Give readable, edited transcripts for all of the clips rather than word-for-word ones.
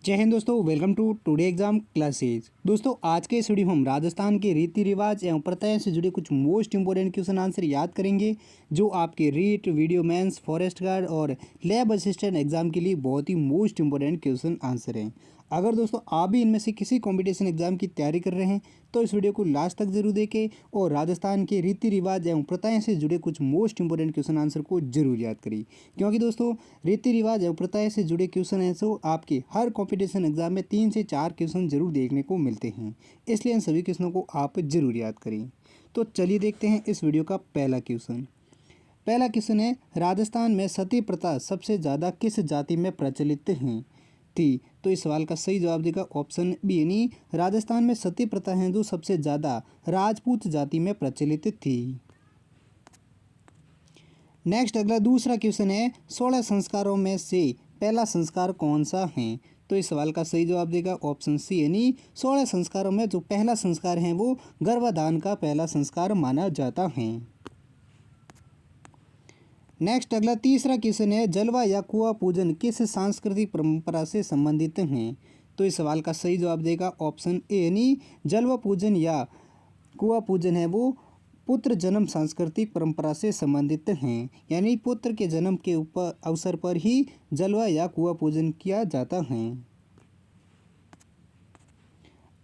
जय हिंद दोस्तों, welcome to today exam classes. दोस्तों आज के इस वीडियो में हम राजस्थान के रीति रिवाज एवं प्रत्यय से जुड़े कुछ मोस्ट इंपोर्टेंट क्वेश्चन आंसर याद करेंगे जो आपके REET, VDO mains, forest guard और लैब असिस्टेंट एग्जाम के लिए बहुत ही मोस्ट इंपोर्टेंट क्वेश्चन आंसर हैं। अगर दोस्तों आप भी इनमें से किसी कॉम्पिटिशन एग्जाम की तैयारी कर रहे हैं तो इस वीडियो को लास्ट तक जरूर देखें और राजस्थान के रीति रिवाज एवं प्रथाएं से जुड़े कुछ मोस्ट इंपोर्टेंट क्वेश्चन आंसर को जरूर याद करिए, क्योंकि दोस्तों रीति रिवाज एवं प्रथाएं से जुड़े क्वेश्चन हैं तो आपके हर कॉम्पिटिशन एग्जाम में 3 से 4 क्वेश्चन जरूर देखने को मिलते हैं, इसलिए इन सभी क्वेश्चनों को आप जरूर याद करें। तो चलिए देखते हैं इस वीडियो का पहला क्वेश्चन। पहला क्वेश्चन है, राजस्थान में सती प्रथा सबसे ज़्यादा किस जाति में प्रचलित है थी? तो इस सवाल का सही जवाब देगा ऑप्शन बी, यानी राजस्थान में सती प्रथा है जो सबसे ज़्यादा राजपूत जाति में प्रचलित थी। नेक्स्ट अगला दूसरा क्वेश्चन है, 16 संस्कारों में से पहला संस्कार कौन सा है? तो इस सवाल का सही जवाब देगा ऑप्शन सी, यानी 16 संस्कारों में जो पहला संस्कार है वो गर्भाधान का पहला संस्कार माना जाता है। नेक्स्ट अगला तीसरा क्वेश्चन है, जलवा या कुआं पूजन किस सांस्कृतिक परंपरा से संबंधित हैं? तो इस सवाल का सही जवाब देगा ऑप्शन ए, यानी जलवा पूजन या कुआं पूजन है वो पुत्र जन्म सांस्कृतिक परंपरा से संबंधित हैं, यानी पुत्र के जन्म के ऊपर अवसर पर ही जलवा या कुआं पूजन किया जाता है।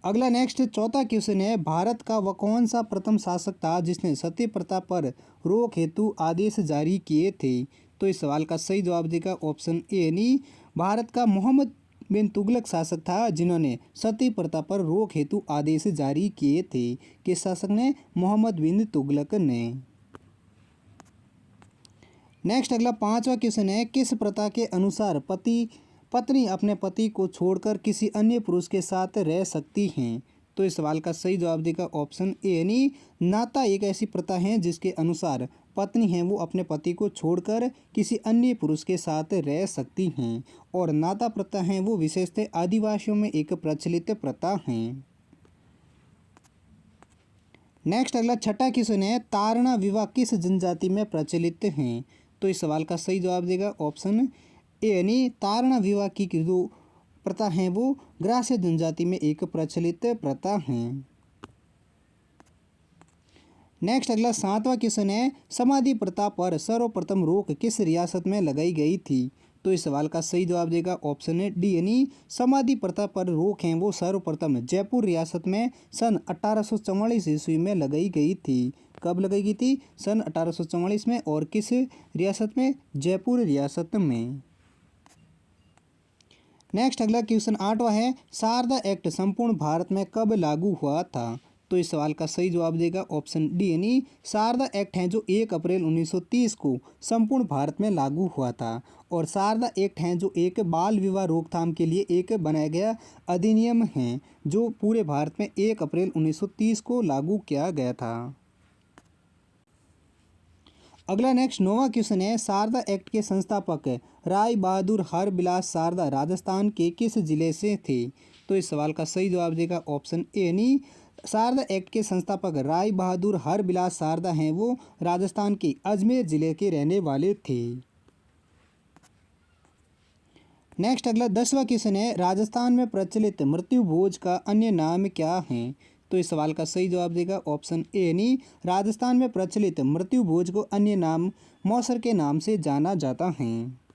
अगला नेक्स्ट चौथा क्वेश्चन है, भारत का वह कौन सा प्रथम शासक था जिसने सती प्रथा पर रोक हेतु आदेश जारी किए थे? तो इस सवाल का सही जवाब देगा ऑप्शन ए, यानी भारत का मोहम्मद बिन तुगलक शासक था जिन्होंने सती प्रथा पर रोक हेतु आदेश जारी किए थे। किस शासक ने? मोहम्मद बिन तुगलक ने। नेक्स्ट अगला पांचवा क्वेश्चन है, किस प्रथा के अनुसार पत्नी अपने पति को छोड़कर किसी अन्य पुरुष के साथ रह सकती हैं? तो इस सवाल का सही जवाब देगा ऑप्शन ए, यानी नाता एक ऐसी प्रथा है जिसके अनुसार पत्नी है वो अपने पति को छोड़कर किसी अन्य पुरुष के साथ रह सकती हैं, और नाता प्रथा है वो विशेषतः आदिवासियों में एक प्रचलित प्रथा है। नेक्स्ट अगला छठा क्वेश्चन है, तारणा विवाह किस जनजाति में प्रचलित हैं? तो इस सवाल का सही जवाब देगा ऑप्शन ए, यानी तारणा विवाह की जो प्रथा है वो ग्रास्य जनजाति में एक प्रचलित प्रथा है। नेक्स्ट अगला सातवां क्वेश्चन है, समाधि प्रथा पर सर्वप्रथम रोक किस रियासत में लगाई गई थी? तो इस सवाल का सही जवाब देगा ऑप्शन है डी, यानी समाधि प्रथा पर रोक है वो सर्वप्रथम जयपुर रियासत में सन 1844 ईस्वी में लगाई गई थी। कब लगाई गई थी? सन 1844 में। और किस रियासत में? जयपुर रियासत में। नेक्स्ट अगला क्वेश्चन आठवां है, शारदा एक्ट संपूर्ण भारत में कब लागू हुआ था? तो इस सवाल का सही जवाब देगा ऑप्शन डी, यानी शारदा एक्ट है जो 1 अप्रैल 1930 को संपूर्ण भारत में लागू हुआ था, और शारदा एक्ट है जो एक बाल विवाह रोकथाम के लिए एक बनाया गया अधिनियम है जो पूरे भारत में 1 अप्रैल 1930 को लागू किया गया था। अगला नेक्स्ट नौवां क्वेश्चन है, शारदा एक्ट के संस्थापक राय बहादुर हरबिलास शारदा राजस्थान के किस जिले से थे? तो इस सवाल का सही जवाब देगा ऑप्शन ए, यानी शारदा एक्ट के संस्थापक राय बहादुर हरबिलास शारदा हैं वो राजस्थान के अजमेर जिले के रहने वाले थे। नेक्स्ट अगला 10वां क्वेश्चन है, राजस्थान में प्रचलित मृत्यु भोज का अन्य नाम क्या है? तो इस सवाल का सही जवाब देगा ऑप्शन ए, यानी राजस्थान में प्रचलित मृत्यु भोज को अन्य नाम मौसर के नाम से जाना जाता है।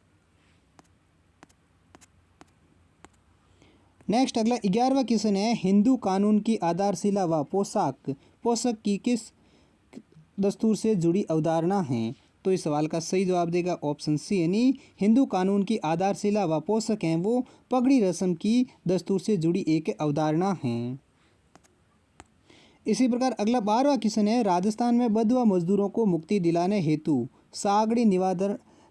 नेक्स्ट अगला 11वां क्वेश्चन है, हिंदू कानून की आधारशिला व पोषक की किस दस्तूर से जुड़ी अवधारणा है? तो इस सवाल का सही जवाब देगा ऑप्शन सी, यानी हिंदू कानून की आधारशिला व पोषक हैं वो पगड़ी रस्म की दस्तूर से जुड़ी एक अवधारणा है। इसी प्रकार अगला 12वां क्वेश्चन है, राजस्थान में बंधुआ मजदूरों को मुक्ति दिलाने हेतु सागड़ी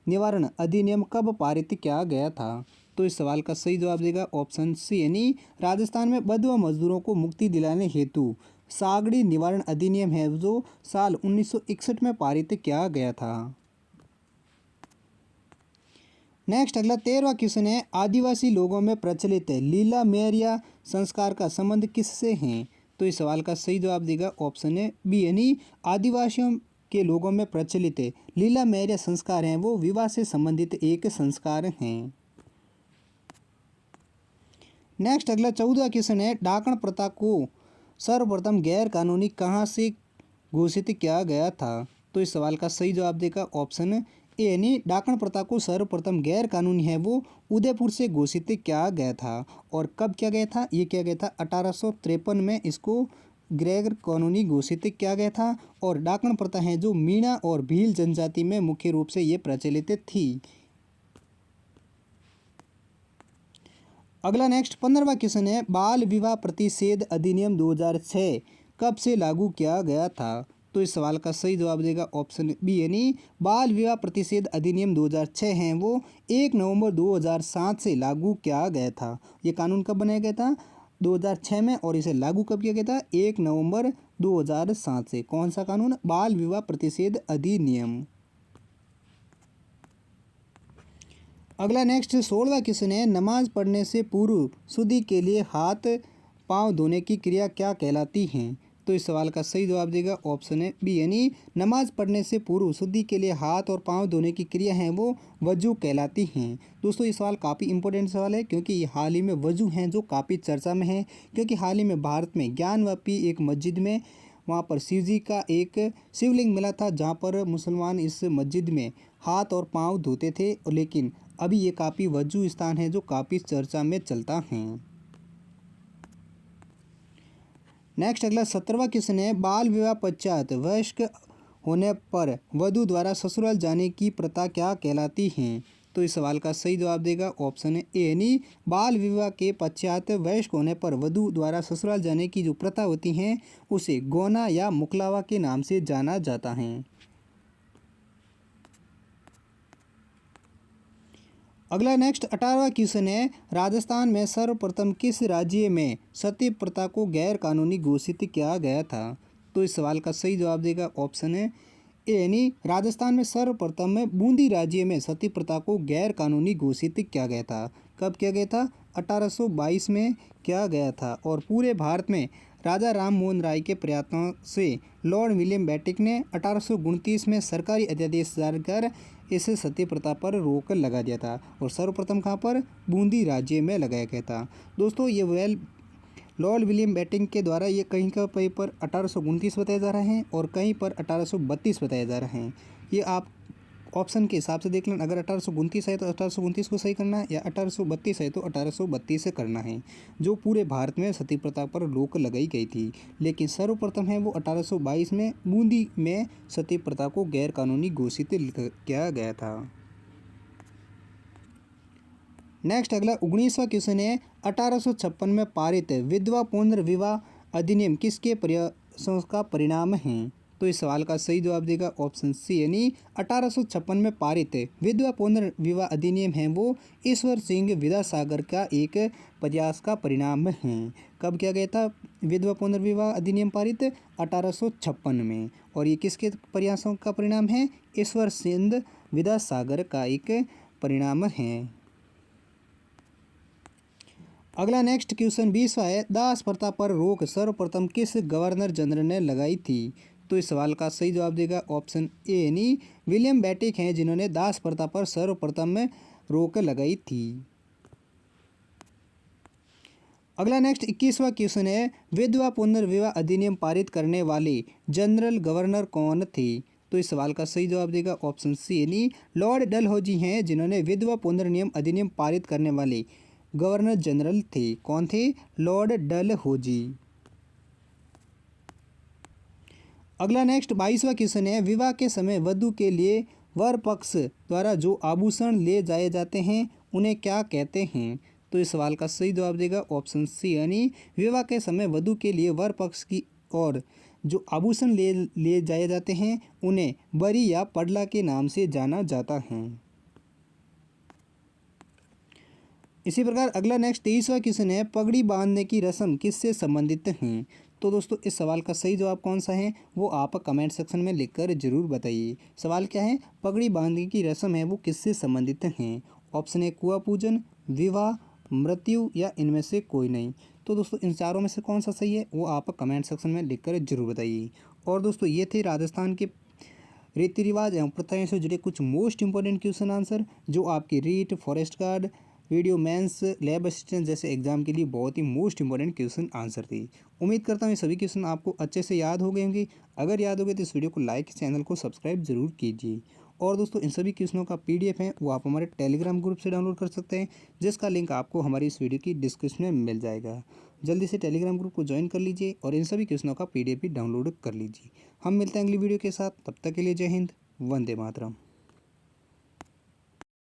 निवारण अधिनियम कब पारित किया गया था? तो इस सवाल का सही जवाब देगा ऑप्शन सी, यानी राजस्थान में बंधुआ मजदूरों को मुक्ति दिलाने हेतु सागड़ी निवारण अधिनियम है जो साल 1961 में पारित किया गया था। नेक्स्ट अगला 13वां क्वेश्चन है, आदिवासी लोगों में प्रचलित लीला मेरिया संस्कार का संबंध किससे है? तो इस सवाल का सही जवाब देगा ऑप्शन है बी, यानी आदिवासियों के लोगों में प्रचलित लीला मेरिया संस्कार हैं वो विवाह से संबंधित एक संस्कार हैं। नेक्स्ट अगला 14वां क्वेश्चन है, डाकण प्रथा को सर्वप्रथम गैर कानूनी कहाँ से घोषित किया गया था? तो इस सवाल का सही जवाब देगा ऑप्शन ए, यानी डाकण प्रथा को सर्वप्रथम गैर कानूनी है वो उदयपुर से घोषित किया गया था। और कब किया गया था? ये किया गया था 1853 में इसको गैर कानूनी घोषित किया गया था। और डाकण प्रथा है जो मीणा और भील जनजाति में मुख्य रूप से ये प्रचलित थी। अगला नेक्स्ट 15वां क्वेश्चन है, बाल विवाह प्रतिषेध अधिनियम 2006 कब से लागू किया गया था? तो इस सवाल का सही जवाब देगा ऑप्शन बी, यानी बाल विवाह प्रतिषेध अधिनियम 2006 हैं वो 1 नवंबर 2007 से लागू किया गया था। ये कानून कब बनाया गया था? 2006 में। और इसे लागू कब किया गया था? 1 नवंबर 2007 से। कौन सा कानून? बाल विवाह प्रतिषेध अधिनियम। अगला नेक्स्ट 16वां क्वेश्चन है, नमाज पढ़ने से पूर्व शुद्धि के लिए हाथ पांव धोने की क्रिया क्या कहलाती हैं? तो इस सवाल का सही जवाब देगा ऑप्शन है बी, यानी नमाज पढ़ने से पूर्व शुद्धि के लिए हाथ और पांव धोने की क्रिया है वो वजू कहलाती हैं। दोस्तों ये सवाल काफ़ी इंपॉर्टेंट सवाल है, क्योंकि ये हाल ही में वजू हैं जो काफ़ी चर्चा में है। क्योंकि हाल ही में भारत में ज्ञानवापी एक मस्जिद में वहाँ पर शिव जी का एक शिवलिंग मिला था, जहाँ पर मुसलमान इस मस्जिद में हाथ और पांव धोते थे। लेकिन अभी ये काफ़ी वजू स्थान है जो काफ़ी चर्चा में चलता है। नेक्स्ट अगला 17वां क्वेश्चन है, बाल विवाह पश्चात वयस्क होने पर वधू द्वारा ससुराल जाने की प्रथा क्या कहलाती है? तो इस सवाल का सही जवाब देगा ऑप्शन ए, यानी बाल विवाह के पश्चात वयस्क होने पर वधू द्वारा ससुराल जाने की जो प्रथा होती हैं उसे गौना या मुकलावा के नाम से जाना जाता है। अगला नेक्स्ट 18वां क्वेश्चन है, राजस्थान में सर्वप्रथम किस राज्य में सती प्रथा को गैर कानूनी घोषित किया गया था? तो इस सवाल का सही जवाब देगा ऑप्शन है ए, यानी राजस्थान में सर्वप्रथम में बूंदी राज्य में सती प्रथा को गैर कानूनी घोषित किया गया था। कब किया गया था? 1822 में किया गया था। और पूरे भारत में राजा राम मोहन राय के प्रयत्नों से लॉर्ड विलियम बेंटिक ने 1829 में सरकारी अध्यादेश जारी कर इस सती प्रथा पर रोक लगा दिया था। और सर्वप्रथम कहाँ पर? बूंदी राज्य में लगाया गया था। दोस्तों ये लॉर्ड विलियम बेंटिक के द्वारा ये कहीं पर 1829 बताया जा रहा है और कहीं पर 1832 बताया जा रहा है। ये आप ऑप्शन के हिसाब से देख लें, अगर 1829 है तो 1829 को सही करना है, या 1832 है तो 1832 से करना है। जो पूरे भारत में सती प्रथा पर रोक लगाई गई थी, लेकिन सर्वप्रथम है वो 1822 में बूंदी में सती प्रथा को गैर कानूनी घोषित किया गया था। नेक्स्ट अगला 19वां क्वेश्चन है, 1856 में पारित विधवा पुनर्विवाह अधिनियम किसके प्रयासों का परिणाम है? तो इस सवाल का सही जवाब देगा ऑप्शन सी, यानी 1856 में पारित विधवा पुनर्विवाह अधिनियम है वो ईश्वर सिंह विद्यासागर का एक प्रयास का परिणाम है। कब किया गया था विधवा पुनर्विवाह अधिनियम पारित? 1856 में। और ये किसके प्रयासों का परिणाम है? ईश्वर सिंह विद्यासागर का एक परिणाम है। अगला नेक्स्ट क्वेश्चन 20वां है, दास प्रथा पर रोक सर्वप्रथम किस गवर्नर जनरल ने लगाई थी? तो इस सवाल का सही जवाब देगा ऑप्शन ए, यानी विलियम बेंटिक हैं जिन्होंने दास प्रथा पर सर्वप्रथम में रोक लगाई थी। अगला नेक्स्ट 21वां क्वेश्चन है, विधवा पुनर्विवाह अधिनियम पारित करने वाले जनरल गवर्नर कौन थे? तो इस सवाल का सही जवाब देगा ऑप्शन सी, यानी लॉर्ड डलहौजी हैं जिन्होंने विधवा पुनर्नियम अधिनियम पारित करने वाले गवर्नर जनरल थे। कौन थे? लॉर्ड डलहौजी। अगला नेक्स्ट 22वां क्वेश्चन है, विवाह के समय वधू के लिए वर पक्ष द्वारा जो आभूषण ले जाए जाते हैं उन्हें क्या कहते हैं? तो इस सवाल का सही जवाब देगा ऑप्शन सी, यानी विवाह के समय वधू के लिए वर पक्ष की और जो आभूषण ले जाए जाते हैं उन्हें बरी या पडला के नाम से जाना जाता है। इसी प्रकार अगला नेक्स्ट 23वां क्वेश्चन है, पगड़ी बांधने की रस्म किससे संबंधित हैं? तो दोस्तों इस सवाल का सही जवाब कौन सा है वो आप कमेंट सेक्शन में लिखकर जरूर बताइए। सवाल क्या है? पगड़ी बांधने की रस्म है वो किससे संबंधित हैं? ऑप्शन ए कुआं पूजन, विवाह, मृत्यु या इनमें से कोई नहीं। तो दोस्तों इन चारों में से कौन सा सही है वो आप कमेंट सेक्शन में लिखकर जरूर बताइए। और दोस्तों ये थे राजस्थान के रीति रिवाज एवं प्रथाएं से जुड़े कुछ मोस्ट इंपॉर्टेंट क्वेश्चन आंसर जो आपकी REET, forest guard, VDO mains, lab assistant जैसे एग्जाम के लिए बहुत ही मोस्ट इंपॉर्टेंट क्वेश्चन आंसर थे। उम्मीद करता हूँ ये सभी क्वेश्चन आपको अच्छे से याद हो गए होंगे। अगर याद हो गए तो इस वीडियो को लाइक, चैनल को सब्सक्राइब जरूर कीजिए। और दोस्तों इन सभी क्वेश्चनों का PDF है वो आप हमारे टेलीग्राम ग्रुप से डाउनलोड कर सकते हैं, जिसका लिंक आपको हमारी इस वीडियो की डिस्क्रिप्शन में मिल जाएगा। जल्दी से टेलीग्राम ग्रुप को ज्वाइन कर लीजिए और इन सभी क्वेश्चनों का PDF भी डाउनलोड कर लीजिए। हम मिलते हैं अगली वीडियो के साथ, तब तक के लिए जय हिंद, वंदे मातरम।